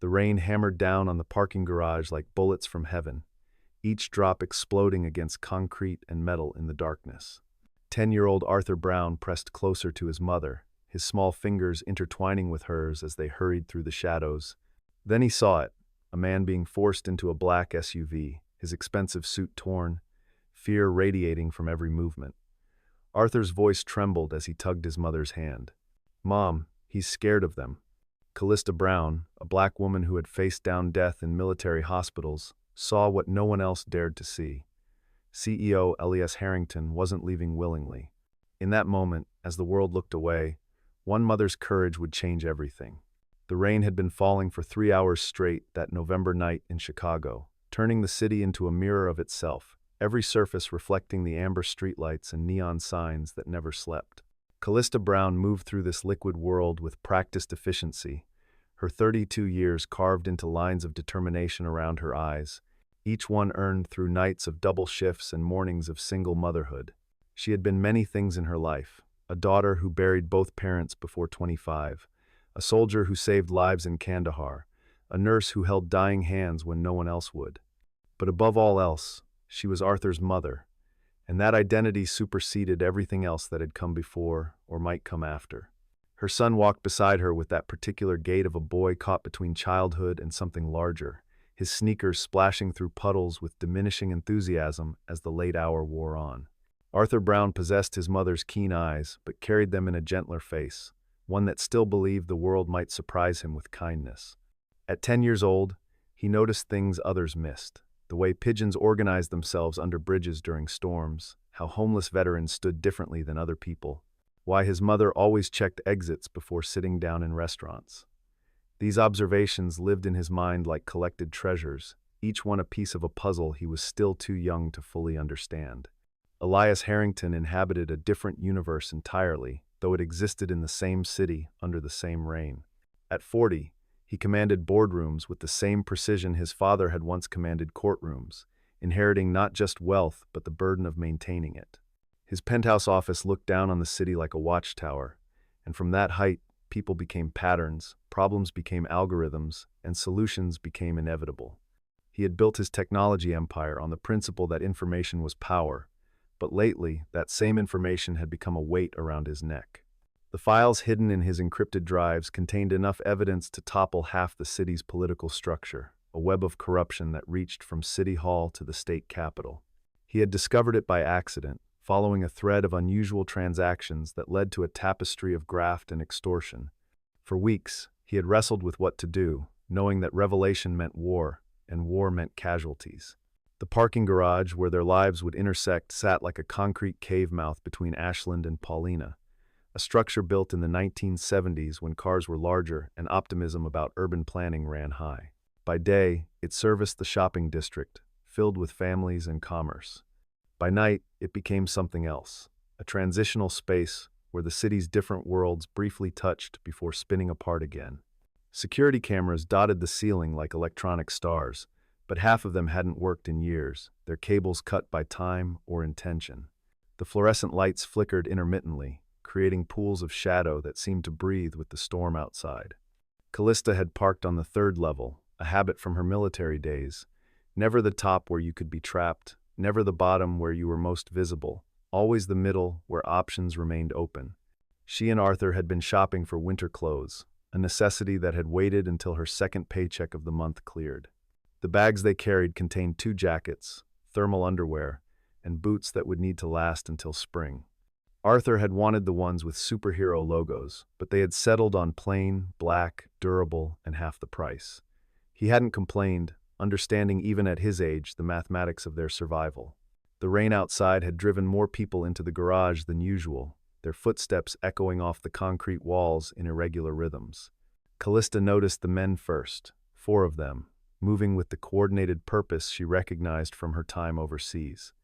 The rain hammered down on the parking garage like bullets from heaven, each drop exploding against concrete and metal in the darkness. 10-year-old Arthur Brown pressed closer to his mother, his small fingers intertwining with hers as they hurried through the shadows. Then he saw it, a man being forced into a black SUV, his expensive suit torn, fear radiating from every movement. Arthur's voice trembled as he tugged his mother's hand. "Mom, he's scared of them." Callista Brown, a black woman who had faced down death in military hospitals, saw what no one else dared to see. CEO Elias Harrington wasn't leaving willingly. In that moment, as the world looked away, one mother's courage would change everything. The rain had been falling for 3 hours straight that November night in Chicago, turning the city into a mirror of itself, every surface reflecting the amber streetlights and neon signs that never slept. Callista Brown moved through this liquid world with practiced efficiency, her 32 years carved into lines of determination around her eyes, each one earned through nights of double shifts and mornings of single motherhood. She had been many things in her life: a daughter who buried both parents before 25, a soldier who saved lives in Kandahar, a nurse who held dying hands when no one else would. But above all else, she was Arthur's mother, and that identity superseded everything else that had come before or might come after. Her son walked beside her with that particular gait of a boy caught between childhood and something larger, his sneakers splashing through puddles with diminishing enthusiasm as the late hour wore on. Arthur Brown possessed his mother's keen eyes, but carried them in a gentler face, one that still believed the world might surprise him with kindness. At 10 years old, he noticed things others missed: the way pigeons organized themselves under bridges during storms, how homeless veterans stood differently than other people, why his mother always checked exits before sitting down in restaurants. These observations lived in his mind like collected treasures, each one a piece of a puzzle he was still too young to fully understand. Elias Harrington inhabited a different universe entirely, though it existed in the same city under the same reign. At 40, he commanded boardrooms with the same precision his father had once commanded courtrooms, inheriting not just wealth but the burden of maintaining it. His penthouse office looked down on the city like a watchtower, and from that height, people became patterns, problems became algorithms, and solutions became inevitable. He had built his technology empire on the principle that information was power, but lately, that same information had become a weight around his neck. The files hidden in his encrypted drives contained enough evidence to topple half the city's political structure, a web of corruption that reached from City Hall to the state capitol. He had discovered it by accident, following a thread of unusual transactions that led to a tapestry of graft and extortion. For weeks, he had wrestled with what to do, knowing that revelation meant war, and war meant casualties. The parking garage where their lives would intersect sat like a concrete cave mouth between Ashland and Paulina, a structure built in the 1970s when cars were larger and optimism about urban planning ran high. By day, it serviced the shopping district, filled with families and commerce. By night, it became something else, a transitional space where the city's different worlds briefly touched before spinning apart again. Security cameras dotted the ceiling like electronic stars, but half of them hadn't worked in years, their cables cut by time or intention. The fluorescent lights flickered intermittently, creating pools of shadow that seemed to breathe with the storm outside. Callista had parked on the 3rd level, a habit from her military days. Never the top where you could be trapped, never the bottom where you were most visible, always the middle where options remained open. She and Arthur had been shopping for winter clothes, a necessity that had waited until her second paycheck of the month cleared. The bags they carried contained 2 jackets, thermal underwear, and boots that would need to last until spring. Arthur had wanted the ones with superhero logos, but they had settled on plain, black, durable, and half the price. He hadn't complained, understanding even at his age the mathematics of their survival. The rain outside had driven more people into the garage than usual, their footsteps echoing off the concrete walls in irregular rhythms. Callista noticed the men first, 4 of them, moving with the coordinated purpose she recognized from her time overseas.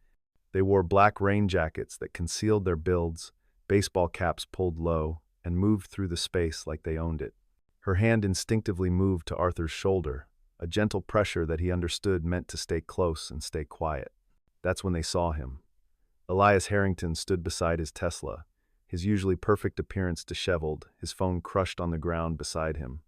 They wore black rain jackets that concealed their builds, baseball caps pulled low, and moved through the space like they owned it. Her hand instinctively moved to Arthur's shoulder, a gentle pressure that he understood meant to stay close and stay quiet. That's when they saw him. Elias Harrington stood beside his Tesla, his usually perfect appearance disheveled, his phone crushed on the ground beside him.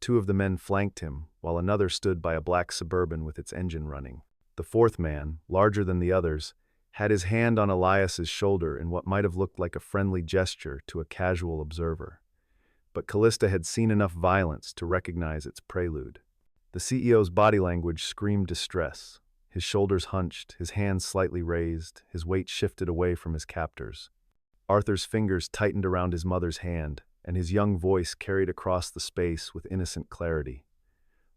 Two of the men flanked him, while another stood by a black Suburban with its engine running. The fourth man, larger than the others, had his hand on Elias's shoulder in what might have looked like a friendly gesture to a casual observer. But Callista had seen enough violence to recognize its prelude. The CEO's body language screamed distress. His shoulders hunched, his hands slightly raised, his weight shifted away from his captors. Arthur's fingers tightened around his mother's hand, and his young voice carried across the space with innocent clarity.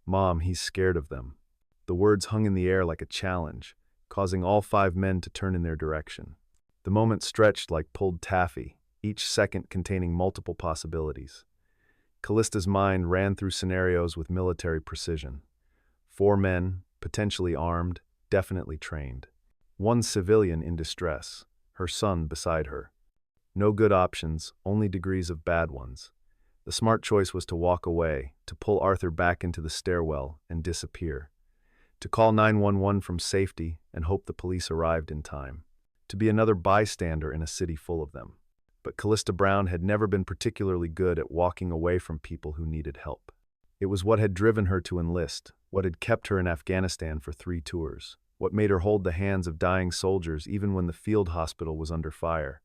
"Mom, he's scared of them." The words hung in the air like a challenge, causing all 5 men to turn in their direction. The moment stretched like pulled taffy, each second containing multiple possibilities. Callista's mind ran through scenarios with military precision. 4 men, potentially armed, definitely trained. 1 civilian in distress, her son beside her. No good options, only degrees of bad ones. The smart choice was to walk away, to pull Arthur back into the stairwell and disappear. To call 911 from safety and hope the police arrived in time. To be another bystander in a city full of them. But Callista Brown had never been particularly good at walking away from people who needed help. It was what had driven her to enlist, what had kept her in Afghanistan for 3 tours, what made her hold the hands of dying soldiers even when the field hospital was under fire.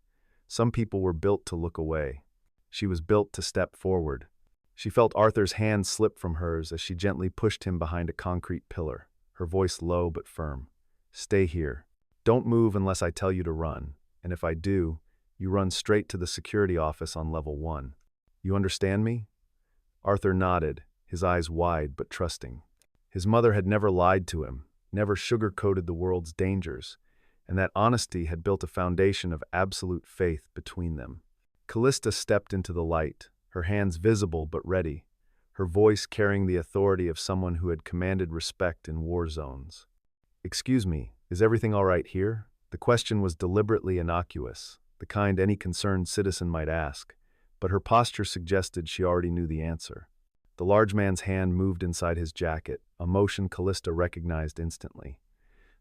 Some people were built to look away. She was built to step forward. She felt Arthur's hand slip from hers as she gently pushed him behind a concrete pillar, her voice low but firm. "Stay here. Don't move unless I tell you to run, and if I do, you run straight to the security office on level 1. You understand me?" Arthur nodded, his eyes wide but trusting. His mother had never lied to him, never sugar-coated the world's dangers, and that honesty had built a foundation of absolute faith between them. Callista stepped into the light, her hands visible but ready, her voice carrying the authority of someone who had commanded respect in war zones. "Excuse me, is everything all right here?" The question was deliberately innocuous, the kind any concerned citizen might ask, but her posture suggested she already knew the answer. The large man's hand moved inside his jacket, a motion Callista recognized instantly.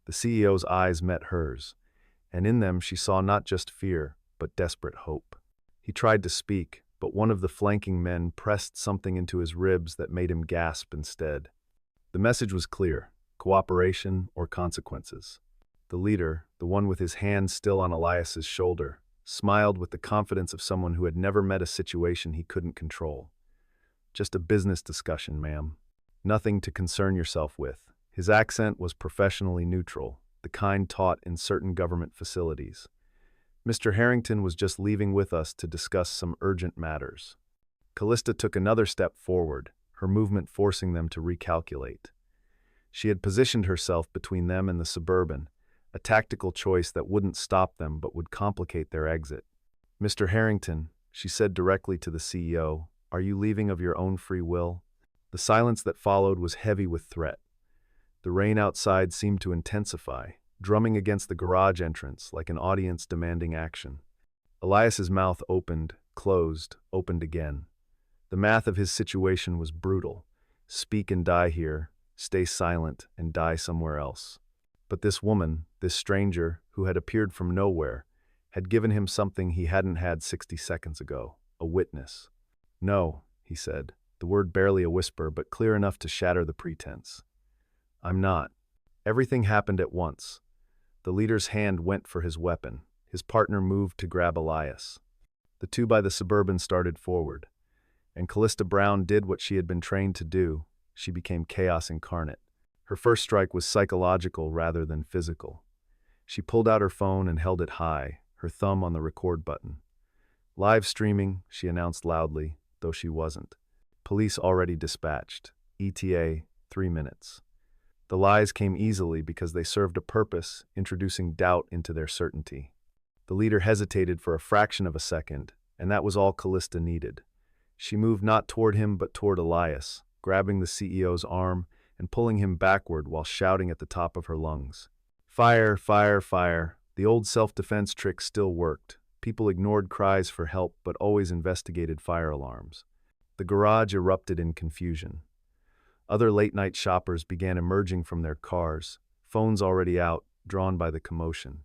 The CEO's eyes met hers, and in them she saw not just fear, but desperate hope. He tried to speak, but one of the flanking men pressed something into his ribs that made him gasp instead. The message was clear: cooperation or consequences. The leader, the one with his hand still on Elias's shoulder, smiled with the confidence of someone who had never met a situation he couldn't control. "Just a business discussion, ma'am. Nothing to concern yourself with." His accent was professionally neutral, the kind taught in certain government facilities. "Mr. Harrington was just leaving with us to discuss some urgent matters." Callista took another step forward, her movement forcing them to recalculate. She had positioned herself between them and the Suburban, a tactical choice that wouldn't stop them but would complicate their exit. "Mr. Harrington," she said directly to the CEO, "are you leaving of your own free will?" The silence that followed was heavy with threat. The rain outside seemed to intensify, drumming against the garage entrance like an audience demanding action. Elias's mouth opened, closed, opened again. The math of his situation was brutal. Speak and die here, stay silent and die somewhere else. But this woman, this stranger, who had appeared from nowhere, had given him something he hadn't had 60 seconds ago, a witness. "No," he said, the word barely a whisper but clear enough to shatter the pretense. "I'm not." Everything happened at once. The leader's hand went for his weapon. His partner moved to grab Elias. The 2 by the Suburban started forward. And Callista Brown did what she had been trained to do. She became chaos incarnate. Her first strike was psychological rather than physical. She pulled out her phone and held it high, her thumb on the record button. "Live streaming," she announced loudly, though she wasn't. "Police already dispatched. ETA, 3 minutes. The lies came easily because they served a purpose, introducing doubt into their certainty. The leader hesitated for a fraction of a second, and that was all Callista needed. She moved not toward him but toward Elias, grabbing the CEO's arm and pulling him backward while shouting at the top of her lungs. "Fire, fire, fire." The old self-defense trick still worked. People ignored cries for help but always investigated fire alarms. The garage erupted in confusion. Other late-night shoppers began emerging from their cars, phones already out, drawn by the commotion.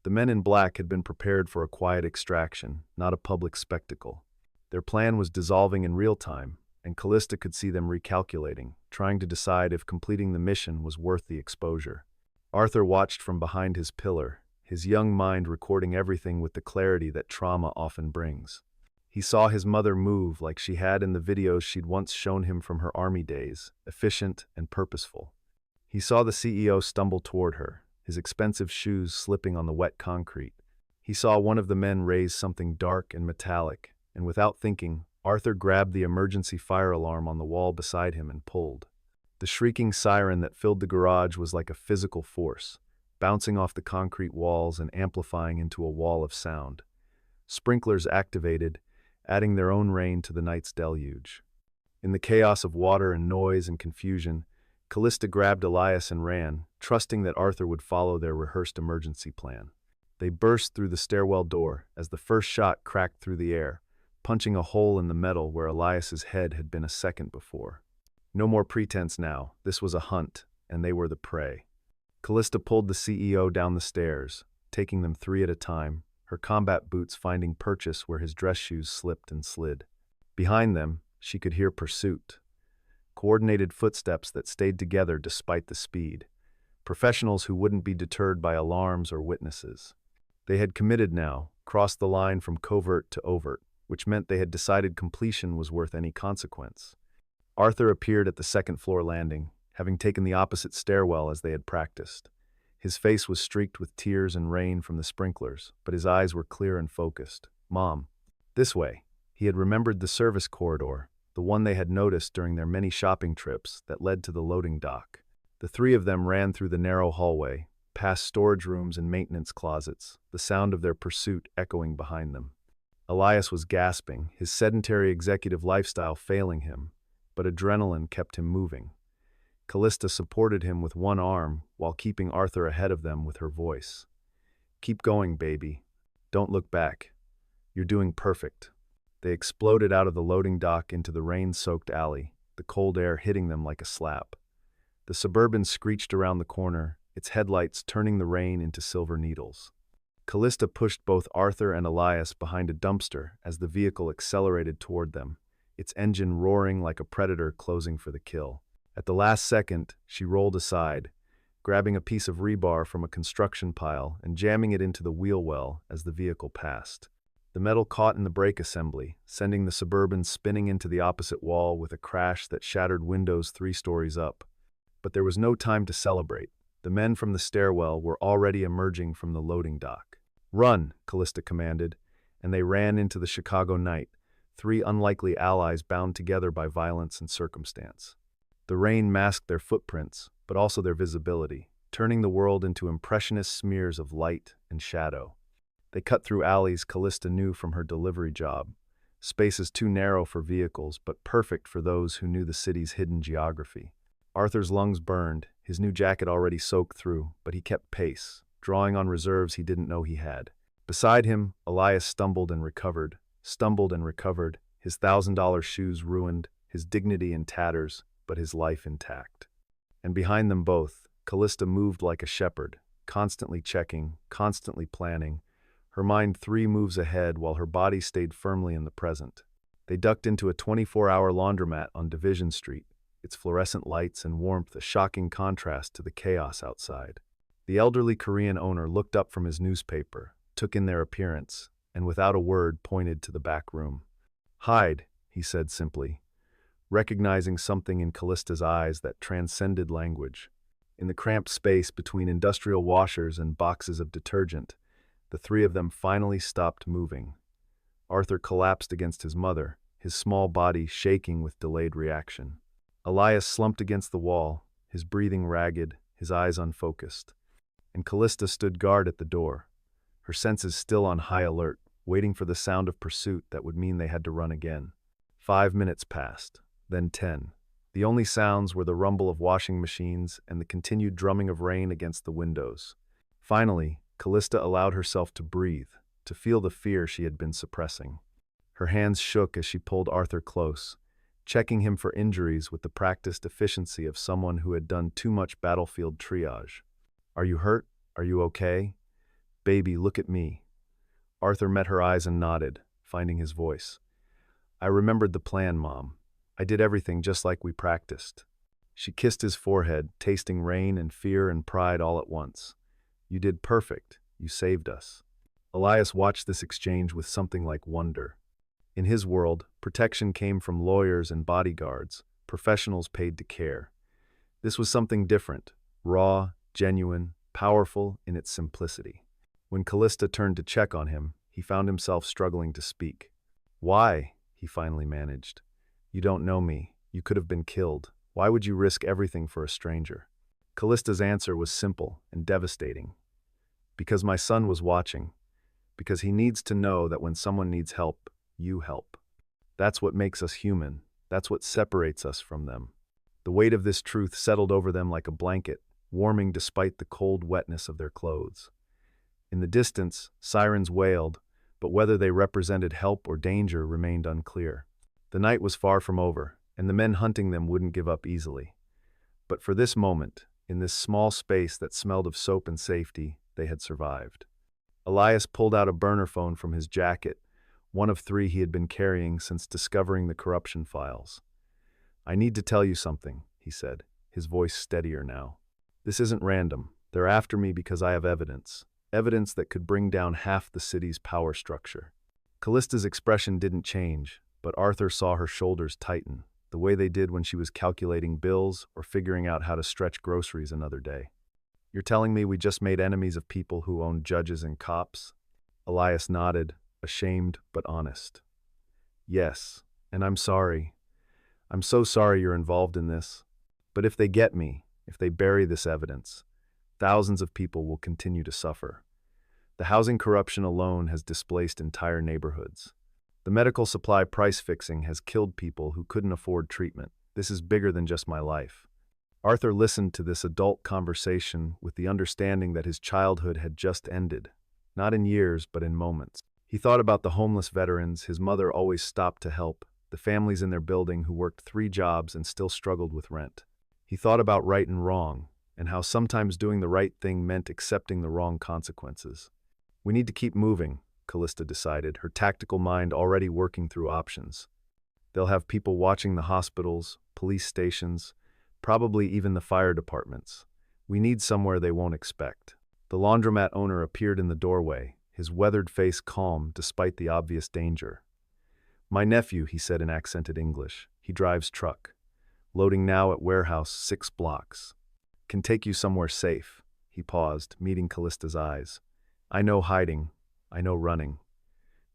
The men in black had been prepared for a quiet extraction, not a public spectacle. Their plan was dissolving in real time, and Callista could see them recalculating, trying to decide if completing the mission was worth the exposure. Arthur watched from behind his pillar, his young mind recording everything with the clarity that trauma often brings. He saw his mother move like she had in the videos she'd once shown him from her army days, efficient and purposeful. He saw the CEO stumble toward her, his expensive shoes slipping on the wet concrete. He saw one of the men raise something dark and metallic, and without thinking, Arthur grabbed the emergency fire alarm on the wall beside him and pulled. The shrieking siren that filled the garage was like a physical force, bouncing off the concrete walls and amplifying into a wall of sound. Sprinklers activated, adding their own rain to the night's deluge. In the chaos of water and noise and confusion, Callista grabbed Elias and ran, trusting that Arthur would follow their rehearsed emergency plan. They burst through the stairwell door as the first shot cracked through the air, punching a hole in the metal where Elias's head had been a second before. No more pretense now, this was a hunt, and they were the prey. Callista pulled the CEO down the stairs, taking them 3 at a time, her combat boots finding purchase where his dress shoes slipped and slid. Behind them, she could hear pursuit. Coordinated footsteps that stayed together despite the speed. Professionals who wouldn't be deterred by alarms or witnesses. They had committed now, crossed the line from covert to overt, which meant they had decided completion was worth any consequence. Arthur appeared at the second-floor landing, having taken the opposite stairwell as they had practiced. His face was streaked with tears and rain from the sprinklers, but his eyes were clear and focused. "Mom." This way. He had remembered the service corridor, the one they had noticed during their many shopping trips that led to the loading dock. The 3 of them ran through the narrow hallway, past storage rooms and maintenance closets, the sound of their pursuit echoing behind them. Elias was gasping, his sedentary executive lifestyle failing him, but adrenaline kept him moving. Callista supported him with one arm while keeping Arthur ahead of them with her voice. "Keep going, baby. Don't look back. You're doing perfect." They exploded out of the loading dock into the rain-soaked alley, the cold air hitting them like a slap. The Suburban screeched around the corner, its headlights turning the rain into silver needles. Callista pushed both Arthur and Elias behind a dumpster as the vehicle accelerated toward them, its engine roaring like a predator closing for the kill. At the last second, she rolled aside, grabbing a piece of rebar from a construction pile and jamming it into the wheel well as the vehicle passed. The metal caught in the brake assembly, sending the Suburban spinning into the opposite wall with a crash that shattered windows 3 stories up. But there was no time to celebrate. The men from the stairwell were already emerging from the loading dock. "Run," Callista commanded, and they ran into the Chicago night, 3 unlikely allies bound together by violence and circumstance. The rain masked their footprints, but also their visibility, turning the world into impressionist smears of light and shadow. They cut through alleys Callista knew from her delivery job, spaces too narrow for vehicles but perfect for those who knew the city's hidden geography. Arthur's lungs burned, his new jacket already soaked through, but he kept pace, drawing on reserves he didn't know he had. Beside him, Elias stumbled and recovered, his $1,000 shoes ruined, his dignity in tatters, but his life intact. And behind them both, Callista moved like a shepherd, constantly checking, constantly planning, her mind 3 moves ahead while her body stayed firmly in the present. They ducked into a 24-hour laundromat on Division Street, its fluorescent lights and warmth a shocking contrast to the chaos outside. The elderly Korean owner looked up from his newspaper, took in their appearance, and without a word pointed to the back room. "Hide," he said simply, recognizing something in Callista's eyes that transcended language. In the cramped space between industrial washers and boxes of detergent, the 3 of them finally stopped moving. Arthur collapsed against his mother, his small body shaking with delayed reaction. Elias slumped against the wall, his breathing ragged, his eyes unfocused. And Callista stood guard at the door, her senses still on high alert, waiting for the sound of pursuit that would mean they had to run again. 5 minutes passed, then 10. The only sounds were the rumble of washing machines and the continued drumming of rain against the windows. Finally, Callista allowed herself to breathe, to feel the fear she had been suppressing. Her hands shook as she pulled Arthur close, checking him for injuries with the practiced efficiency of someone who had done too much battlefield triage. "Are you hurt? Are you okay? Baby, look at me." Arthur met her eyes and nodded, finding his voice. "I remembered the plan, Mom. I did everything just like we practiced." She kissed his forehead, tasting rain and fear and pride all at once. "You did perfect. You saved us." Elias watched this exchange with something like wonder. In his world, protection came from lawyers and bodyguards, professionals paid to care. This was something different, raw, genuine, powerful in its simplicity. When Callista turned to check on him, he found himself struggling to speak. "Why?" he finally managed. "You don't know me. You could have been killed. Why would you risk everything for a stranger?" Callista's answer was simple and devastating. "Because my son was watching. Because he needs to know that when someone needs help, you help. That's what makes us human. That's what separates us from them." The weight of this truth settled over them like a blanket, warming despite the cold wetness of their clothes. In the distance, sirens wailed, but whether they represented help or danger remained unclear. The night was far from over, and the men hunting them wouldn't give up easily. But for this moment, in this small space that smelled of soap and safety, they had survived. Elias pulled out a burner phone from his jacket, one of 3 he had been carrying since discovering the corruption files. "I need to tell you something," he said, his voice steadier now. "This isn't random. They're after me because I have evidence. Evidence that could bring down half the city's power structure." Callista's expression didn't change, but Arthur saw her shoulders tighten, the way they did when she was calculating bills or figuring out how to stretch groceries another day. "You're telling me we just made enemies of people who own judges and cops?" Elias nodded, ashamed but honest. "Yes, and I'm sorry. I'm so sorry you're involved in this. But if they get me, if they bury this evidence, thousands of people will continue to suffer. The housing corruption alone has displaced entire neighborhoods. The medical supply price fixing has killed people who couldn't afford treatment. This is bigger than just my life." Arthur listened to this adult conversation with the understanding that his childhood had just ended, not in years but in moments. He thought about the homeless veterans his mother always stopped to help, the families in their building who worked 3 jobs and still struggled with rent. He thought about right and wrong, and how sometimes doing the right thing meant accepting the wrong consequences. "We need to keep moving," Callista decided, her tactical mind already working through options. "They'll have people watching the hospitals, police stations, probably even the fire departments. We need somewhere they won't expect." The laundromat owner appeared in the doorway, his weathered face calm despite the obvious danger. "My nephew," he said in accented English. "He drives truck. Loading now at warehouse 6 blocks. Can take you somewhere safe." He paused, meeting Callista's eyes. "I know hiding. I know running.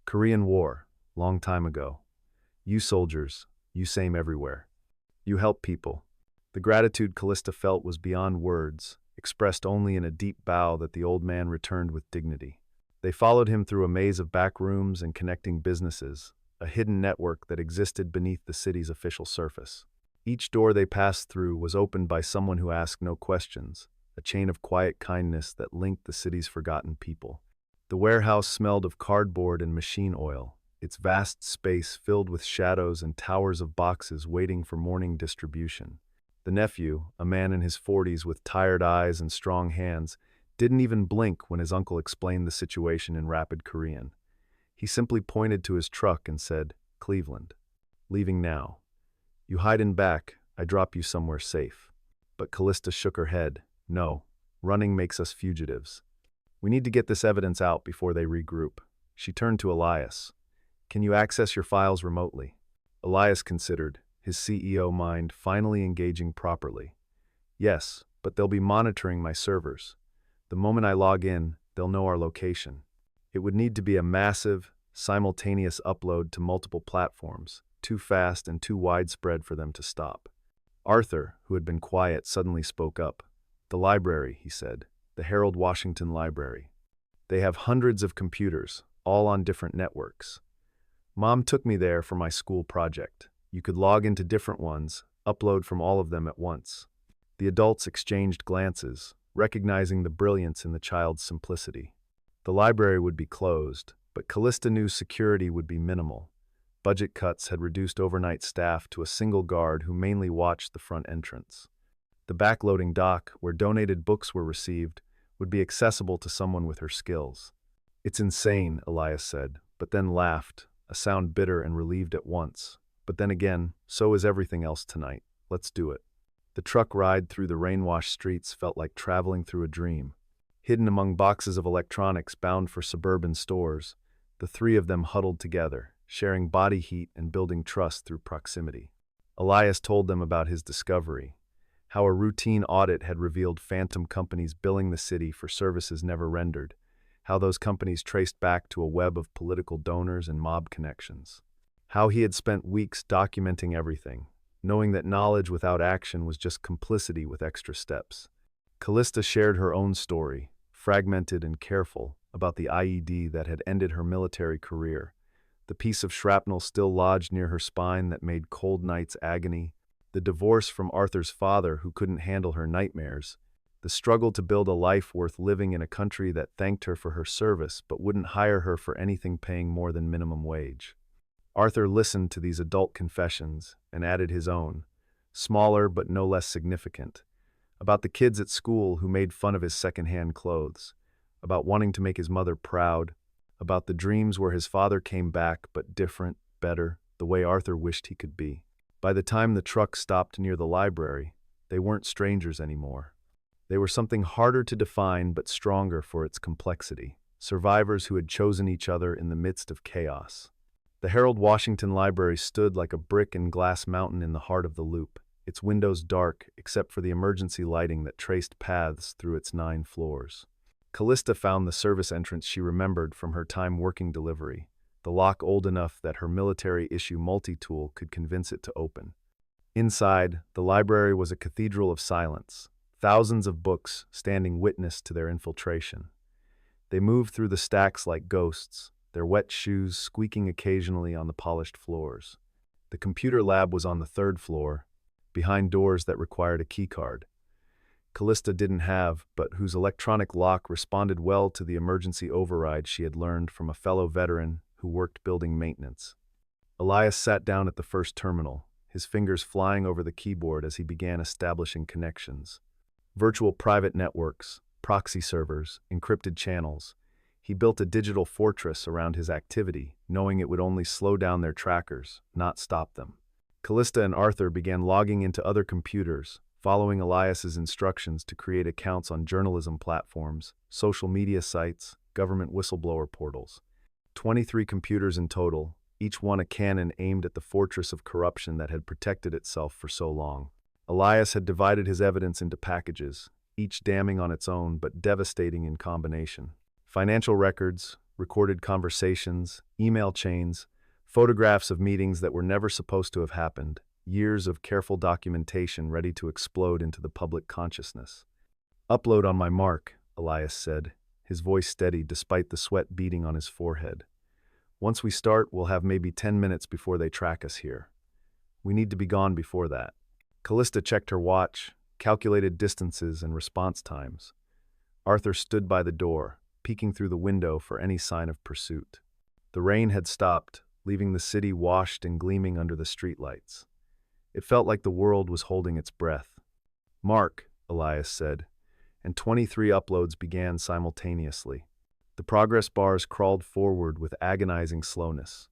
Korean War, long time ago. You soldiers, you same everywhere. You help people." The gratitude Callista felt was beyond words, expressed only in a deep bow that the old man returned with dignity. They followed him through a maze of back rooms and connecting businesses, a hidden network that existed beneath the city's official surface. Each door they passed through was opened by someone who asked no questions, a chain of quiet kindness that linked the city's forgotten people. The warehouse smelled of cardboard and machine oil, its vast space filled with shadows and towers of boxes waiting for morning distribution. The nephew, a man in his 40s with tired eyes and strong hands, didn't even blink when his uncle explained the situation in rapid Korean. He simply pointed to his truck and said, "Cleveland. Leaving now. You hide in back, I drop you somewhere safe." But Callista shook her head. "No, running makes us fugitives. We need to get this evidence out before they regroup." She turned to Elias. "Can you access your files remotely?" Elias considered, his CEO mind finally engaging properly. "Yes, but they'll be monitoring my servers. The moment I log in, they'll know our location. It would need to be a massive, simultaneous upload to multiple platforms, too fast and too widespread for them to stop." Arthur, who had been quiet, suddenly spoke up. "The library," he said. "The Harold Washington Library. They have hundreds of computers, all on different networks. Mom took me there for my school project. You could log into different ones, upload from all of them at once." The adults exchanged glances, recognizing the brilliance in the child's simplicity. The library would be closed, but Callista knew security would be minimal. Budget cuts had reduced overnight staff to a single guard who mainly watched the front entrance. The backloading dock, where donated books were received, would be accessible to someone with her skills. "It's insane," Elias said, but then laughed, a sound bitter and relieved at once. But then again, so is everything else tonight. Let's do it. The truck ride through the rain-washed streets felt like traveling through a dream. Hidden among boxes of electronics bound for suburban stores, the three of them huddled together, sharing body heat and building trust through proximity. Elias told them about his discovery, how a routine audit had revealed phantom companies billing the city for services never rendered, how those companies traced back to a web of political donors and mob connections, how he had spent weeks documenting everything, knowing that knowledge without action was just complicity with extra steps. Callista shared her own story, fragmented and careful, about the IED that had ended her military career, the piece of shrapnel still lodged near her spine that made cold nights agony, the divorce from Arthur's father who couldn't handle her nightmares, the struggle to build a life worth living in a country that thanked her for her service but wouldn't hire her for anything paying more than minimum wage. Arthur listened to these adult confessions and added his own, smaller but no less significant, about the kids at school who made fun of his second-hand clothes, about wanting to make his mother proud, about the dreams where his father came back but different, better, the way Arthur wished he could be. By the time the truck stopped near the library, they weren't strangers anymore. They were something harder to define but stronger for its complexity, survivors who had chosen each other in the midst of chaos. The Harold Washington Library stood like a brick and glass mountain in the heart of the loop, its windows dark except for the emergency lighting that traced paths through its 9 floors. Callista found the service entrance she remembered from her time working delivery, the lock old enough that her military-issue multi-tool could convince it to open. Inside, the library was a cathedral of silence, thousands of books standing witness to their infiltration. They moved through the stacks like ghosts, their wet shoes squeaking occasionally on the polished floors. The computer lab was on the 3rd floor, behind doors that required a keycard. Callista didn't have, but whose electronic lock responded well to the emergency override she had learned from a fellow veteran who worked building maintenance. Elias sat down at the first terminal, his fingers flying over the keyboard as he began establishing connections. Virtual private networks, proxy servers, encrypted channels. He built a digital fortress around his activity, knowing it would only slow down their trackers, not stop them. Callista and Arthur began logging into other computers, following Elias's instructions to create accounts on journalism platforms, social media sites, government whistleblower portals. 23 computers in total, each one a cannon aimed at the fortress of corruption that had protected itself for so long. Elias had divided his evidence into packages, each damning on its own but devastating in combination. Financial records, recorded conversations, email chains, photographs of meetings that were never supposed to have happened, years of careful documentation ready to explode into the public consciousness. "Upload on my mark," Elias said, his voice steady despite the sweat beading on his forehead. "Once we start, we'll have maybe 10 minutes before they track us here. We need to be gone before that." Callista checked her watch, calculated distances and response times. Arthur stood by the door, peeking through the window for any sign of pursuit. The rain had stopped, leaving the city washed and gleaming under the streetlights. It felt like the world was holding its breath. "Mark," Elias said, and 23 uploads began simultaneously. The progress bars crawled forward with agonizing slowness.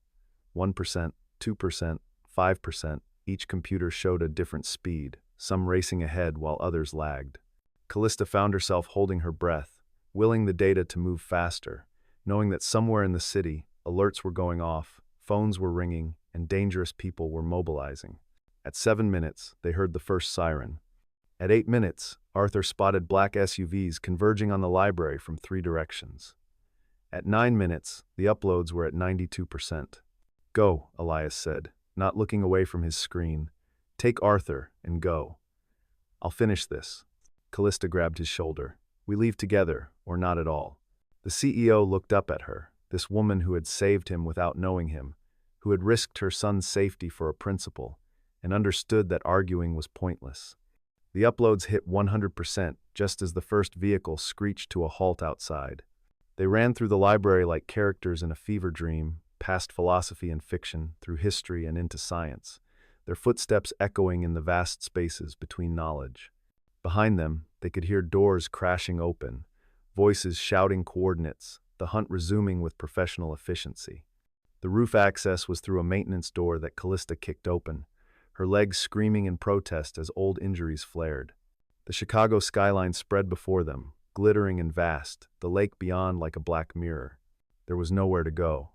1%, 2%, 5%, each computer showed a different speed, some racing ahead while others lagged. Callista found herself holding her breath, willing the data to move faster, knowing that somewhere in the city, alerts were going off, phones were ringing, and dangerous people were mobilizing. At 7 minutes, they heard the first siren. At 8 minutes, Arthur spotted black SUVs converging on the library from 3 directions. At 9 minutes, the uploads were at 92%. "Go," Elias said, not looking away from his screen. "Take Arthur and go. I'll finish this." Callista grabbed his shoulder. "We leave together, or not at all." The CEO looked up at her, this woman who had saved him without knowing him, who had risked her son's safety for a principle, and understood that arguing was pointless. The uploads hit 100% just as the first vehicle screeched to a halt outside. They ran through the library like characters in a fever dream, past philosophy and fiction, through history and into science, their footsteps echoing in the vast spaces between knowledge. Behind them, they could hear doors crashing open, voices shouting coordinates, the hunt resuming with professional efficiency. The roof access was through a maintenance door that Callista kicked open, her legs screaming in protest as old injuries flared. The Chicago skyline spread before them, glittering and vast, the lake beyond like a black mirror. There was nowhere to go.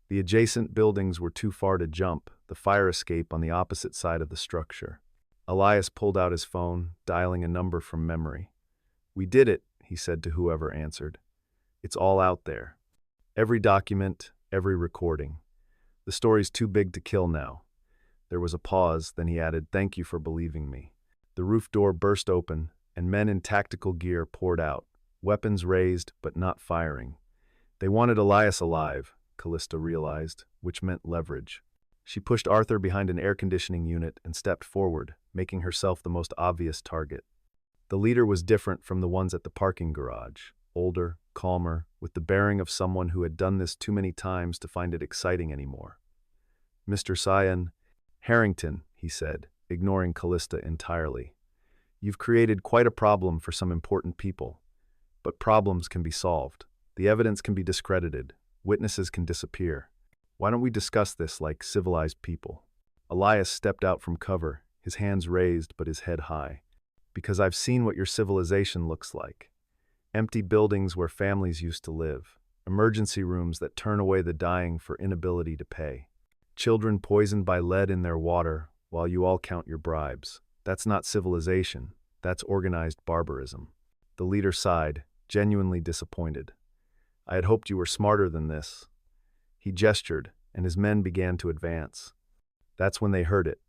The adjacent buildings were too far to jump, the fire escape on the opposite side of the structure. Elias pulled out his phone, dialing a number from memory. "We did it," he said to whoever answered. "It's all out there. Every document, every recording. The story's too big to kill now." There was a pause, then he added, "Thank you for believing me." The roof door burst open, and men in tactical gear poured out, weapons raised but not firing. They wanted Elias alive, Callista realized, which meant leverage. She pushed Arthur behind an air conditioning unit and stepped forward, making herself the most obvious target. The leader was different from the ones at the parking garage, older, calmer, with the bearing of someone who had done this too many times to find it exciting anymore. "Mr. Cyan, Harrington," he said, ignoring Callista entirely. "You've created quite a problem for some important people. But problems can be solved. The evidence can be discredited. Witnesses can disappear. Why don't we discuss this like civilized people?" Elias stepped out from cover, his hands raised but his head high. "Because I've seen what your civilization looks like. Empty buildings where families used to live. Emergency rooms that turn away the dying for inability to pay. Children poisoned by lead in their water while you all count your bribes. That's not civilization. That's organized barbarism." The leader sighed, genuinely disappointed. "I had hoped you were smarter than this." He gestured, and his men began to advance. That's when they heard it.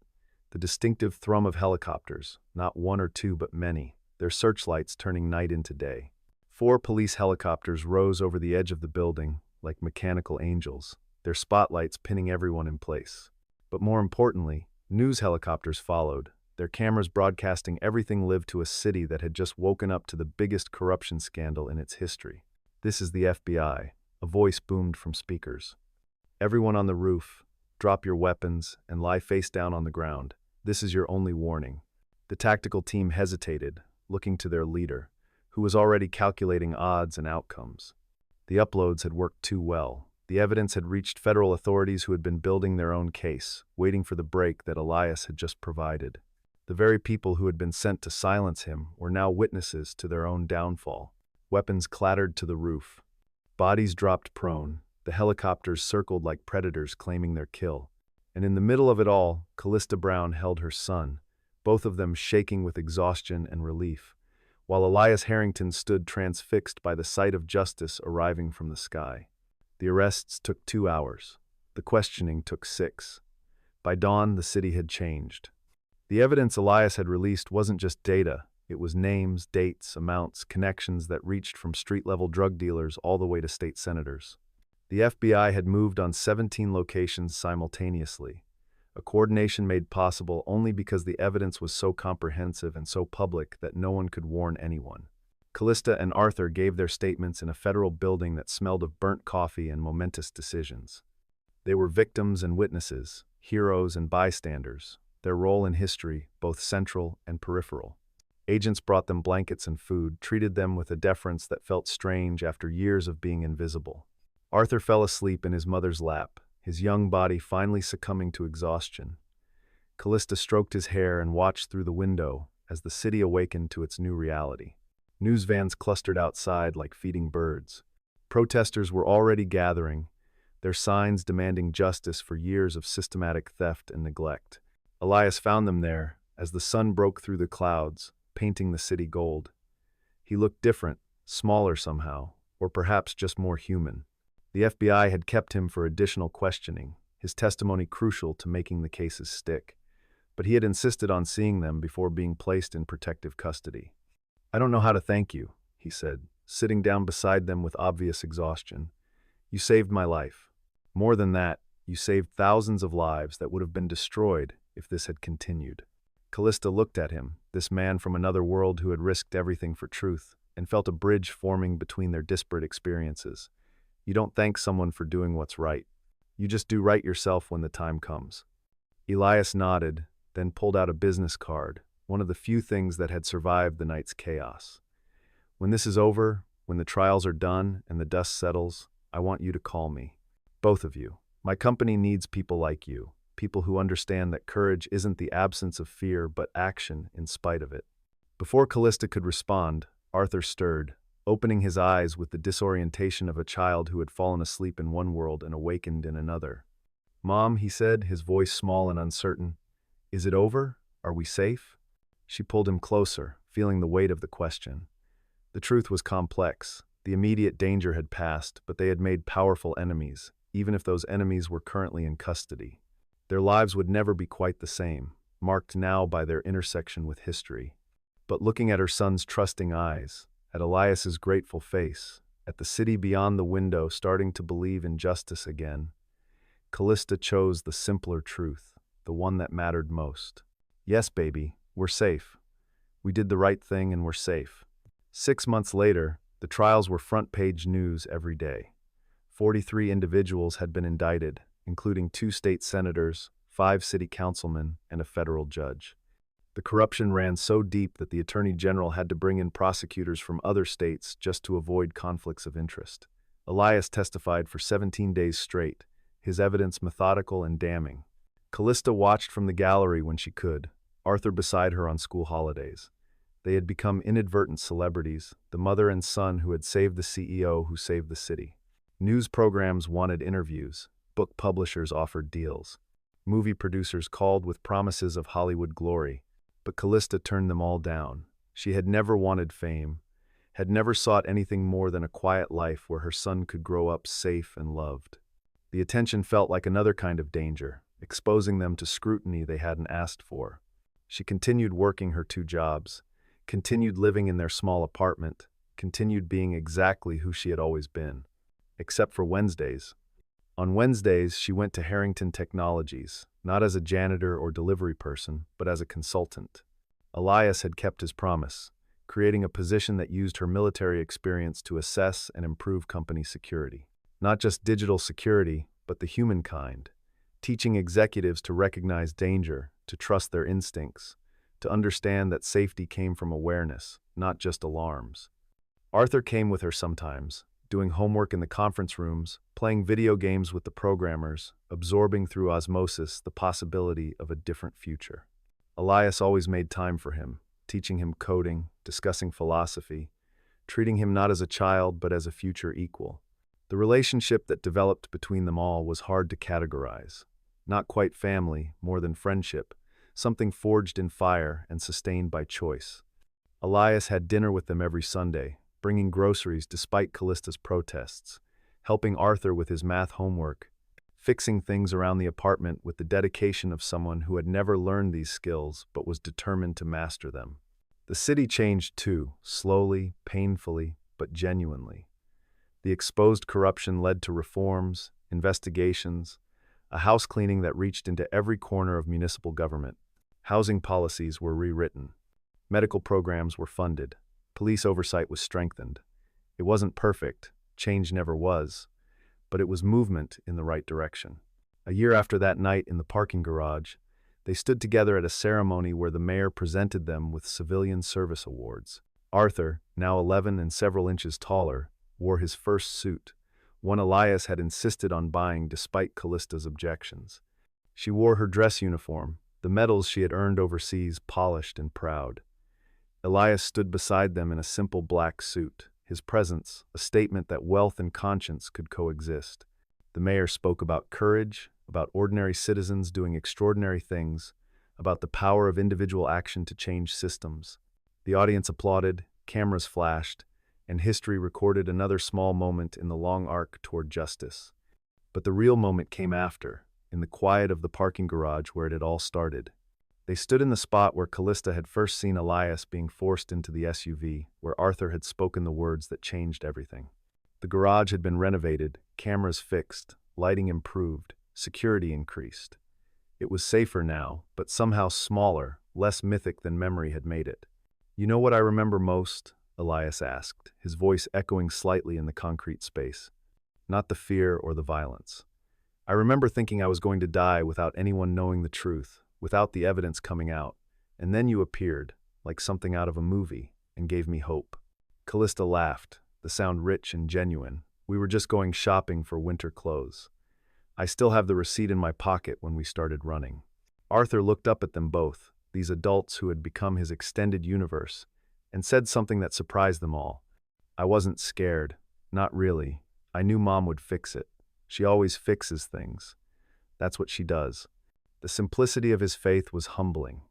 The distinctive thrum of helicopters, not one or two but many, their searchlights turning night into day. 4 police helicopters rose over the edge of the building, like mechanical angels, their spotlights pinning everyone in place. But more importantly, news helicopters followed, their cameras broadcasting everything lived to a city that had just woken up to the biggest corruption scandal in its history. "This is the FBI," a voice boomed from speakers. "Everyone on the roof, drop your weapons and lie face down on the ground. This is your only warning." The tactical team hesitated, looking to their leader, who was already calculating odds and outcomes. The uploads had worked too well. The evidence had reached federal authorities who had been building their own case, waiting for the break that Elias had just provided. The very people who had been sent to silence him were now witnesses to their own downfall. Weapons clattered to the roof. Bodies dropped prone. The helicopters circled like predators claiming their kill. And in the middle of it all, Callista Brown held her son, both of them shaking with exhaustion and relief, while Elias Harrington stood transfixed by the sight of justice arriving from the sky. The arrests took 2 hours. The questioning took 6. By dawn, the city had changed. The evidence Elias had released wasn't just data. It was names, dates, amounts, connections that reached from street-level drug dealers all the way to state senators. The FBI had moved on 17 locations simultaneously, a coordination made possible only because the evidence was so comprehensive and so public that no one could warn anyone. Callista and Arthur gave their statements in a federal building that smelled of burnt coffee and momentous decisions. They were victims and witnesses, heroes and bystanders, their role in history both central and peripheral. Agents brought them blankets and food, treated them with a deference that felt strange after years of being invisible. Arthur fell asleep in his mother's lap, his young body finally succumbing to exhaustion. Callista stroked his hair and watched through the window as the city awakened to its new reality. News vans clustered outside like feeding birds. Protesters were already gathering, their signs demanding justice for years of systematic theft and neglect. Elias found them there as the sun broke through the clouds, painting the city gold. He looked different, smaller somehow, or perhaps just more human. The FBI had kept him for additional questioning, his testimony crucial to making the cases stick. But he had insisted on seeing them before being placed in protective custody. "I don't know how to thank you," he said, sitting down beside them with obvious exhaustion. "You saved my life. More than that, you saved thousands of lives that would have been destroyed if this had continued." Callista looked at him, this man from another world who had risked everything for truth, and felt a bridge forming between their disparate experiences. You don't thank someone for doing what's right. You just do right yourself when the time comes. Elias nodded, then pulled out a business card, one of the few things that had survived the night's chaos. "When this is over, when the trials are done and the dust settles, I want you to call me. Both of you. My company needs people like you, people who understand that courage isn't the absence of fear but action in spite of it." Before Callista could respond, Arthur stirred, opening his eyes with the disorientation of a child who had fallen asleep in one world and awakened in another. "Mom," he said, his voice small and uncertain, "is it over? Are we safe?" She pulled him closer, feeling the weight of the question. The truth was complex. The immediate danger had passed, but they had made powerful enemies, even if those enemies were currently in custody. Their lives would never be quite the same, marked now by their intersection with history. But looking at her son's trusting eyes, at Elias's grateful face, at the city beyond the window starting to believe in justice again, Callista chose the simpler truth, the one that mattered most. "Yes, baby, we're safe. We did the right thing and we're safe." 6 months later, the trials were front-page news every day. 43 individuals had been indicted, including 2 state senators, 5 city councilmen, and a federal judge. The corruption ran so deep that the Attorney General had to bring in prosecutors from other states just to avoid conflicts of interest. Elias testified for 17 days straight, his evidence methodical and damning. Callista watched from the gallery when she could, Arthur beside her on school holidays. They had become inadvertent celebrities, the mother and son who had saved the CEO who saved the city. News programs wanted interviews, book publishers offered deals. Movie producers called with promises of Hollywood glory, but Callista turned them all down. She had never wanted fame, had never sought anything more than a quiet life where her son could grow up safe and loved. The attention felt like another kind of danger, exposing them to scrutiny they hadn't asked for. She continued working her 2 jobs, continued living in their small apartment, continued being exactly who she had always been. Except for Wednesdays. On Wednesdays, she went to Harrington Technologies, not as a janitor or delivery person, but as a consultant. Elias had kept his promise, creating a position that used her military experience to assess and improve company security. Not just digital security, but the human kind, teaching executives to recognize danger, to trust their instincts, to understand that safety came from awareness, not just alarms. Arthur came with her sometimes, doing homework in the conference rooms, playing video games with the programmers, absorbing through osmosis the possibility of a different future. Elias always made time for him, teaching him coding, discussing philosophy, treating him not as a child but as a future equal. The relationship that developed between them all was hard to categorize. Not quite family, more than friendship, something forged in fire and sustained by choice. Elias had dinner with them every Sunday, bringing groceries despite Callista's protests, helping Arthur with his math homework, fixing things around the apartment with the dedication of someone who had never learned these skills but was determined to master them. The city changed too, slowly, painfully, but genuinely. The exposed corruption led to reforms, investigations, a house cleaning that reached into every corner of municipal government. Housing policies were rewritten. Medical programs were funded. Police oversight was strengthened. It wasn't perfect, change never was, but it was movement in the right direction. A year after that night in the parking garage, they stood together at a ceremony where the mayor presented them with civilian service awards. Arthur, now 11 and several inches taller, wore his first suit, one Elias had insisted on buying despite Callista's objections. She wore her dress uniform, the medals she had earned overseas polished and proud. Elias stood beside them in a simple black suit, his presence a statement that wealth and conscience could coexist. The mayor spoke about courage, about ordinary citizens doing extraordinary things, about the power of individual action to change systems. The audience applauded, cameras flashed, and history recorded another small moment in the long arc toward justice. But the real moment came after, in the quiet of the parking garage where it had all started. They stood in the spot where Callista had first seen Elias being forced into the SUV, where Arthur had spoken the words that changed everything. The garage had been renovated, cameras fixed, lighting improved, security increased. It was safer now, but somehow smaller, less mythic than memory had made it. "You know what I remember most?" Elias asked, his voice echoing slightly in the concrete space. "Not the fear or the violence. I remember thinking I was going to die without anyone knowing the truth, without the evidence coming out, and then you appeared, like something out of a movie, and gave me hope." Callista laughed, the sound rich and genuine. "We were just going shopping for winter clothes. I still have the receipt in my pocket when we started running. Arthur looked up at them both, these adults who had become his extended universe, and said something that surprised them all. I wasn't scared. Not really. I knew Mom would fix it. She always fixes things. That's what she does. The simplicity of his faith was humbling.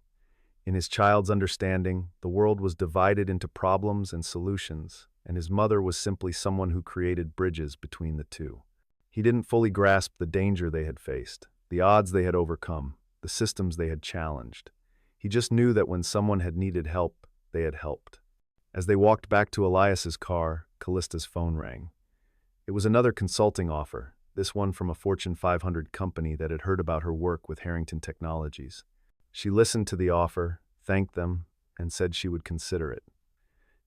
In his child's understanding, the world was divided into problems and solutions, and his mother was simply someone who created bridges between the two. He didn't fully grasp the danger they had faced, the odds they had overcome, the systems they had challenged. He just knew that when someone had needed help, they had helped. As they walked back to Elias's car, Callista's phone rang. It was another consulting offer, this one from a Fortune 500 company that had heard about her work with Harrington Technologies. She listened to the offer, thanked them, and said she would consider it.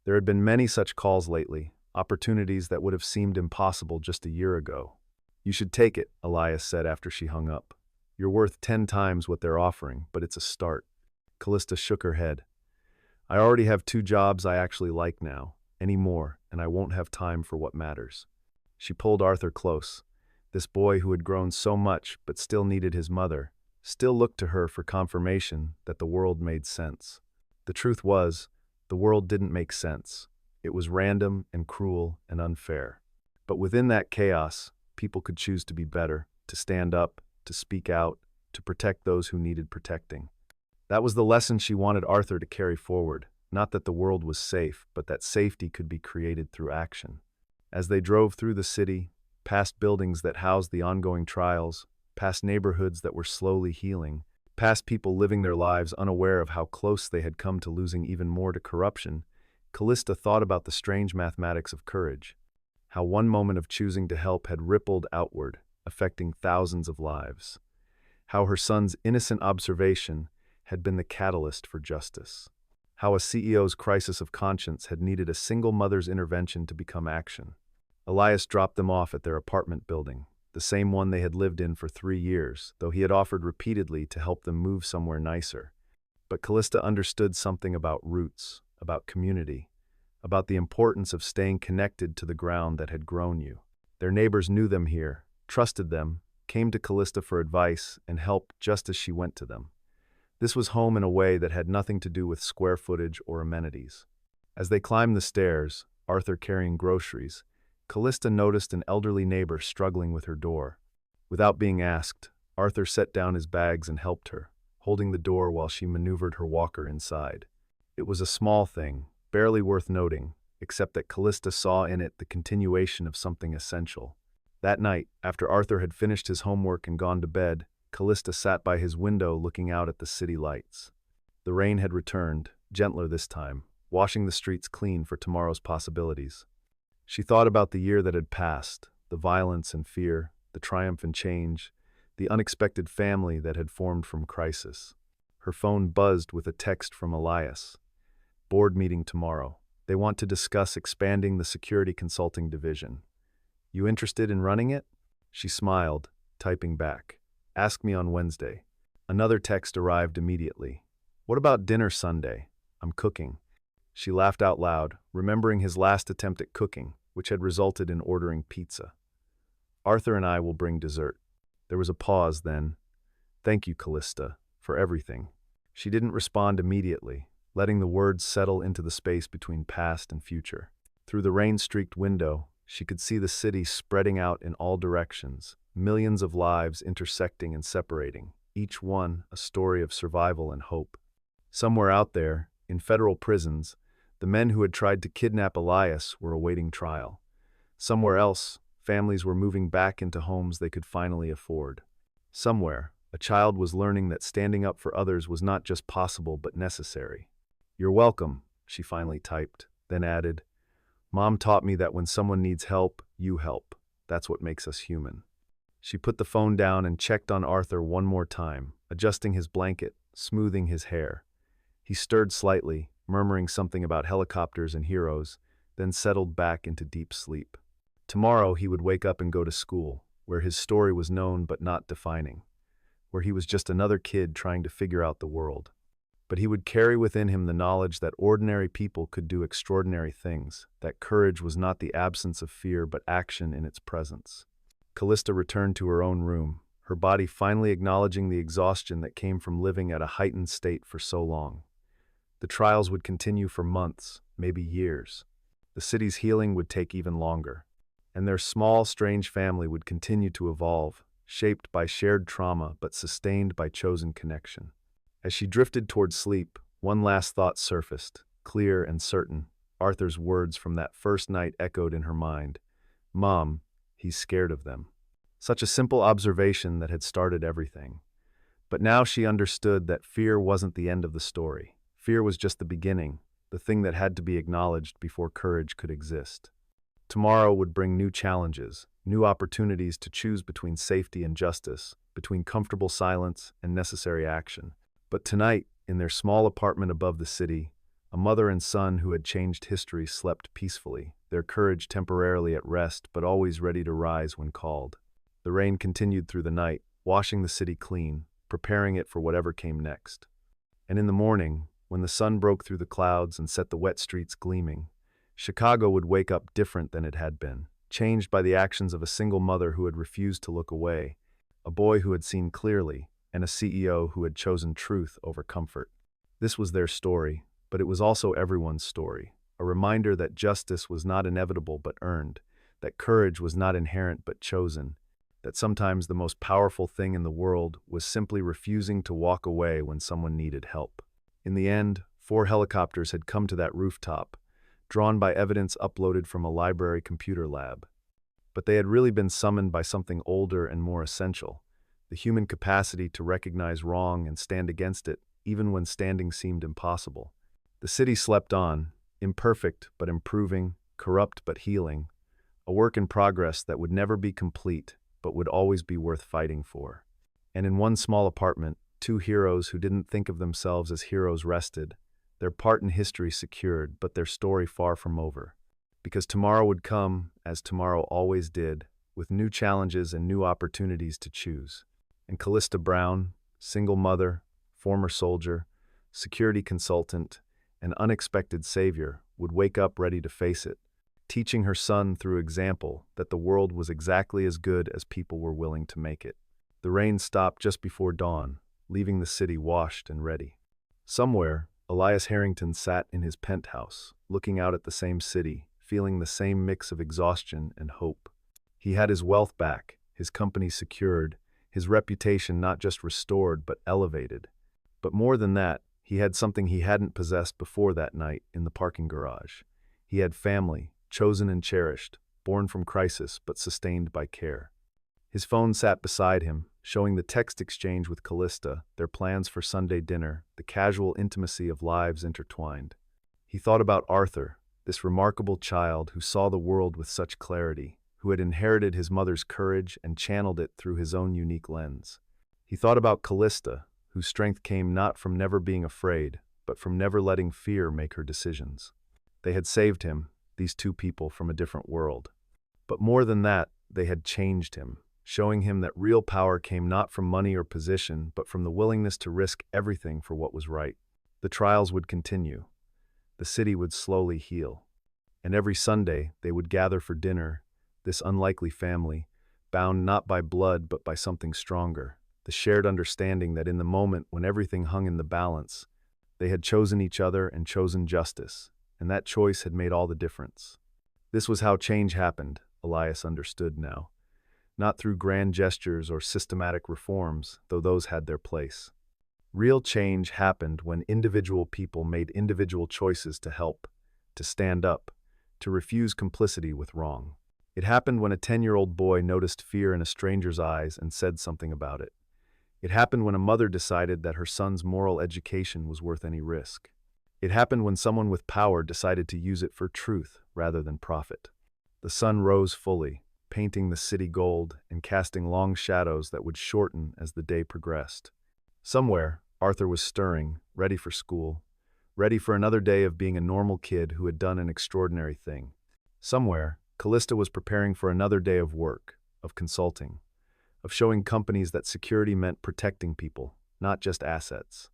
There had been many such calls lately, opportunities that would have seemed impossible just a year ago. You should take it, Elias said after she hung up. You're worth 10 times what they're offering, but it's a start. Callista shook her head. I already have 2 jobs I actually like now, any more, and I won't have time for what matters. She pulled Arthur close. This boy who had grown so much but still needed his mother, still looked to her for confirmation that the world made sense. The truth was, the world didn't make sense. It was random and cruel and unfair. But within that chaos, people could choose to be better, to stand up, to speak out, to protect those who needed protecting. That was the lesson she wanted Arthur to carry forward, not that the world was safe, but that safety could be created through action. As they drove through the city, past buildings that housed the ongoing trials, past neighborhoods that were slowly healing, past people living their lives unaware of how close they had come to losing even more to corruption, Callista thought about the strange mathematics of courage, how one moment of choosing to help had rippled outward, affecting thousands of lives, how her son's innocent observation had been the catalyst for justice, how a CEO's crisis of conscience had needed a single mother's intervention to become action. Elias dropped them off at their apartment building, the same one they had lived in for 3 years, though he had offered repeatedly to help them move somewhere nicer. But Callista understood something about roots, about community, about the importance of staying connected to the ground that had grown you. Their neighbors knew them here, trusted them, came to Callista for advice and help just as she went to them. This was home in a way that had nothing to do with square footage or amenities. As they climbed the stairs, Arthur carrying groceries, Callista noticed an elderly neighbor struggling with her door. Without being asked, Arthur set down his bags and helped her, holding the door while she maneuvered her walker inside. It was a small thing, barely worth noting, except that Callista saw in it the continuation of something essential. That night, after Arthur had finished his homework and gone to bed, Callista sat by his window looking out at the city lights. The rain had returned, gentler this time, washing the streets clean for tomorrow's possibilities. She thought about the year that had passed, the violence and fear, the triumph and change, the unexpected family that had formed from crisis. Her phone buzzed with a text from Elias. Board meeting tomorrow. They want to discuss expanding the security consulting division. You interested in running it? She smiled, typing back. Ask me on Wednesday. Another text arrived immediately. What about dinner Sunday? I'm cooking. She laughed out loud, remembering his last attempt at cooking, which had resulted in ordering pizza. Arthur and I will bring dessert. There was a pause then. Thank you, Callista, for everything. She didn't respond immediately, letting the words settle into the space between past and future. Through the rain-streaked window, she could see the city spreading out in all directions, millions of lives intersecting and separating, each one a story of survival and hope. Somewhere out there, in federal prisons, the men who had tried to kidnap Elias were awaiting trial. Somewhere else, families were moving back into homes they could finally afford. Somewhere, a child was learning that standing up for others was not just possible but necessary. You're welcome, she finally typed, then added, Mom taught me that when someone needs help, you help. That's what makes us human. She put the phone down and checked on Arthur one more time, adjusting his blanket, smoothing his hair. He stirred slightly, murmuring something about helicopters and heroes, then settled back into deep sleep. Tomorrow he would wake up and go to school, where his story was known but not defining, where he was just another kid trying to figure out the world. But he would carry within him the knowledge that ordinary people could do extraordinary things, that courage was not the absence of fear but action in its presence. Callista returned to her own room, her body finally acknowledging the exhaustion that came from living at a heightened state for so long. The trials would continue for months, maybe years. The city's healing would take even longer. And their small, strange family would continue to evolve, shaped by shared trauma but sustained by chosen connection. As she drifted toward sleep, one last thought surfaced, clear and certain. Arthur's words from that first night echoed in her mind. "Mom, he's scared of them." Such a simple observation that had started everything. But now she understood that fear wasn't the end of the story. Fear was just the beginning, the thing that had to be acknowledged before courage could exist. Tomorrow would bring new challenges, new opportunities to choose between safety and justice, between comfortable silence and necessary action. But tonight, in their small apartment above the city, a mother and son who had changed history slept peacefully, their courage temporarily at rest but always ready to rise when called. The rain continued through the night, washing the city clean, preparing it for whatever came next. And in the morning, when the sun broke through the clouds and set the wet streets gleaming, Chicago would wake up different than it had been, changed by the actions of a single mother who had refused to look away, a boy who had seen clearly, and a CEO who had chosen truth over comfort. This was their story, but it was also everyone's story, a reminder that justice was not inevitable but earned, that courage was not inherent but chosen, that sometimes the most powerful thing in the world was simply refusing to walk away when someone needed help. In the end, 4 helicopters had come to that rooftop, drawn by evidence uploaded from a library computer lab. But they had really been summoned by something older and more essential, the human capacity to recognize wrong and stand against it, even when standing seemed impossible. The city slept on, imperfect but improving, corrupt but healing, a work in progress that would never be complete, but would always be worth fighting for. And in one small apartment, 2 heroes who didn't think of themselves as heroes rested, their part in history secured, but their story far from over. Because tomorrow would come, as tomorrow always did, with new challenges and new opportunities to choose. And Callista Brown, single mother, former soldier, security consultant, and unexpected savior, would wake up ready to face it, teaching her son through example that the world was exactly as good as people were willing to make it. The rain stopped just before dawn, leaving the city washed and ready. Somewhere, Elias Harrington sat in his penthouse, looking out at the same city, feeling the same mix of exhaustion and hope. He had his wealth back, his company secured, his reputation not just restored but elevated. But more than that, he had something he hadn't possessed before that night in the parking garage. He had family, chosen and cherished, born from crisis but sustained by care. His phone sat beside him, showing the text exchange with Callista, their plans for Sunday dinner, the casual intimacy of lives intertwined. He thought about Arthur, this remarkable child who saw the world with such clarity, who had inherited his mother's courage and channeled it through his own unique lens. He thought about Callista, whose strength came not from never being afraid, but from never letting fear make her decisions. They had saved him, these 2 people, from a different world. But more than that, they had changed him, showing him that real power came not from money or position, but from the willingness to risk everything for what was right. The trials would continue. The city would slowly heal. And every Sunday, they would gather for dinner, this unlikely family, bound not by blood but by something stronger, the shared understanding that in the moment when everything hung in the balance, they had chosen each other and chosen justice, and that choice had made all the difference. This was how change happened, Elias understood now. Not through grand gestures or systematic reforms, though those had their place. Real change happened when individual people made individual choices to help, to stand up, to refuse complicity with wrong. It happened when a 10-year-old boy noticed fear in a stranger's eyes and said something about it. It happened when a mother decided that her son's moral education was worth any risk. It happened when someone with power decided to use it for truth rather than profit. The sun rose fully, painting the city gold and casting long shadows that would shorten as the day progressed. Somewhere, Arthur was stirring, ready for school, ready for another day of being a normal kid who had done an extraordinary thing. Somewhere, Callista was preparing for another day of work, of consulting, of showing companies that security meant protecting people, not just assets.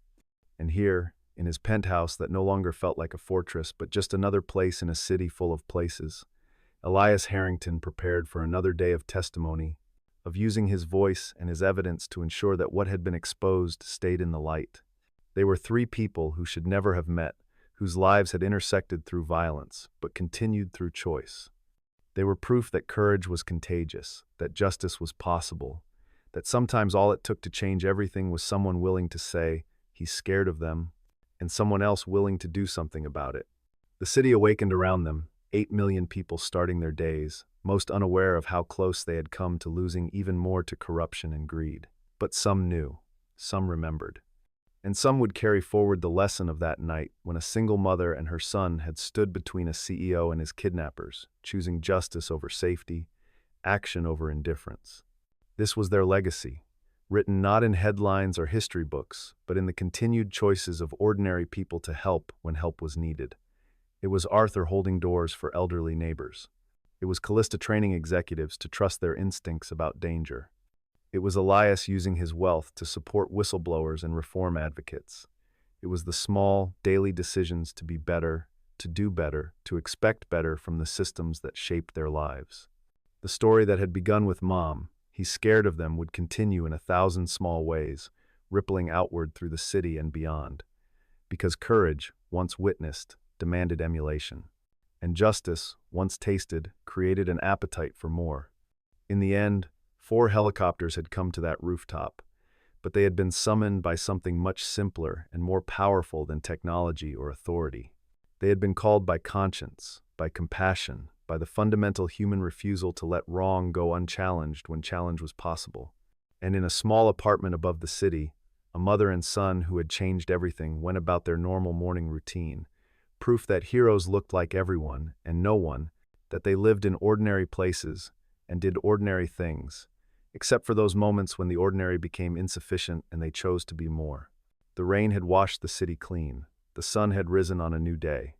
And here, in his penthouse that no longer felt like a fortress but just another place in a city full of places, Elias Harrington prepared for another day of testimony, of using his voice and his evidence to ensure that what had been exposed stayed in the light. They were three people who should never have met, whose lives had intersected through violence, but continued through choice. They were proof that courage was contagious, that justice was possible, that sometimes all it took to change everything was someone willing to say, he's scared of them, and someone else willing to do something about it. The city awakened around them, 8 million people starting their days, most unaware of how close they had come to losing even more to corruption and greed. But some knew, some remembered. And some would carry forward the lesson of that night when a single mother and her son had stood between a CEO and his kidnappers, choosing justice over safety, action over indifference. This was their legacy, written not in headlines or history books, but in the continued choices of ordinary people to help when help was needed. It was Arthur holding doors for elderly neighbors. It was Callista training executives to trust their instincts about danger. It was Elias using his wealth to support whistleblowers and reform advocates. It was the small, daily decisions to be better, to do better, to expect better from the systems that shaped their lives. The story that had begun with Mom, he's scared of them, would continue in 1,000 small ways, rippling outward through the city and beyond. Because courage, once witnessed, demanded emulation. And justice, once tasted, created an appetite for more. In the end, 4 helicopters had come to that rooftop, but they had been summoned by something much simpler and more powerful than technology or authority. They had been called by conscience, by compassion, by the fundamental human refusal to let wrong go unchallenged when challenge was possible. And in a small apartment above the city, a mother and son who had changed everything went about their normal morning routine, proof that heroes looked like everyone and no one, that they lived in ordinary places and did ordinary things, except for those moments when the ordinary became insufficient and they chose to be more. The rain had washed the city clean. The sun had risen on a new day.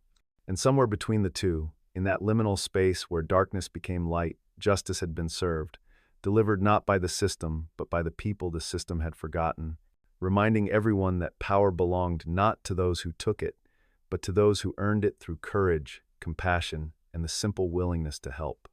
And somewhere between the two, in that liminal space where darkness became light, justice had been served, delivered not by the system, but by the people the system had forgotten, reminding everyone that power belonged not to those who took it, but to those who earned it through courage, compassion, and the simple willingness to help.